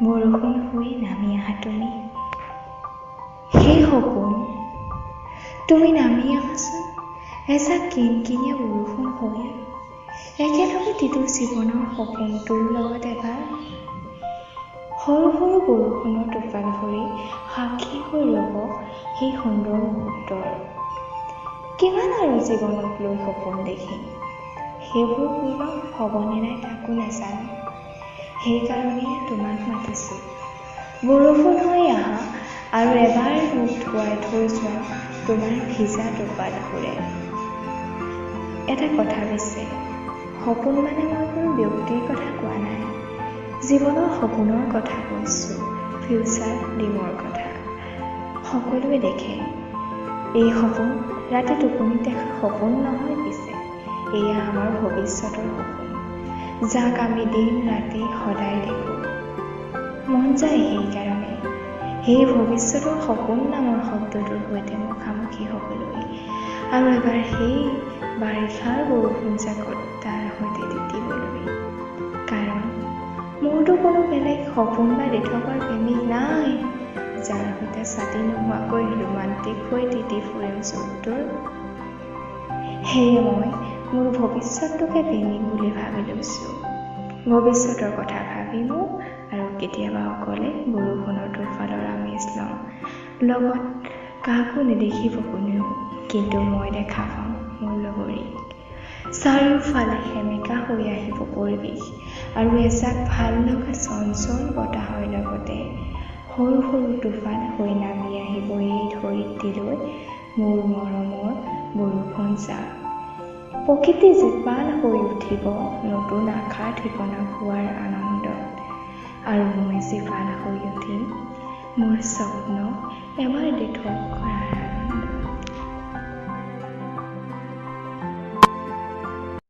বৰষুণ হৈ নামি আহা তুমি। সেই সপোন তুমি নামি আহাচোন এজাক কিনকিনীয়া বৰষুণ হৈ। একেলগে তিতো জীৱনৰ সপোনটোৰ লগত এবাৰ। সৰু সৰু বৰষুণৰ টোপাল ভৰি সাক্ষী হৈ ৰ'ব সেই সুন্দৰ মুহূৰ্তৰ। কিমান আৰু জীৱনক লৈ সপোন দেখিম, সেইবোৰ পূৰ্ণ হ'বনে নাই তাকো নাজানো। সেইকাৰণেই তোমাক মাতিছোঁ, বৰষুণ হৈ আহা আৰু এবাৰ মোক ধুৱাই থৈ যোৱা তোমাৰ ভিজা টোপাল ভৰে। এটা কথা পিছে, সপোন মানে মই কোনো ব্যক্তিৰ কথা কোৱা নাই, জীৱনৰ সপোনৰ কথা কৈছোঁ, ফিউচাৰ ড্ৰিমৰ কথা। সকলোৱে দেখে, এই সপোন ৰাতি টোপনিত দেখা সপোন নহয় পিছে, এয়া আমাৰ ভৱিষ্যতৰ সপোন, যাক আমি দিন ৰাতি সদায় দেখোঁ। মন যায় সেইকাৰণে সেই ভৱিষ্যতৰ সপোন নামৰ শব্দটোৰ সৈতে মুখামুখি হ'বলৈ আৰু এবাৰ সেই বাৰিষাৰ বৰষুণ জাকত তাৰ সৈতে তিতিবলৈ। কাৰণ মোৰতো কোনো বেলেগ সপোন বা দিঠকৰ প্ৰেমিক নাই, যাৰ সৈতে ছাতি নোহোৱাকৈ ৰোমান্টিক হৈ তিতি ফুৰিম য'ত। সেয়ে মই মোৰ ভৱিষ্যতটোকে প্ৰেমিক বুলি ভাবি লৈছোঁ। ভৱিষ্যতৰ কথা ভাবি মোক আৰু কেতিয়াবা অকলে বৰষুণৰ টোপালৰ আমেজ লওঁ, লগত কাকো নেদেখিব কোনেও, কিন্তু মই দেখা পাওঁ মোৰ লগৰীক। চাৰিওফালে সেমেকা হৈ আহিব পৰিৱেশ আৰু এজাক ভাল লগা চঞ্চল বতাহৰ লগতে সৰু সৰু টোপাল হৈ নামি আহিব এই ধৰিত্ৰীলৈ মোৰ মৰমৰ বৰষুণ জাক। প্ৰকৃতি জীপাল হৈ উঠিব নতুন আশাৰ ঠিকনা পোৱাৰ আনন্দত, আৰু মই জীপাল হৈ উঠিম মোৰ স্বপ্ন এবাৰ দিঠক কৰা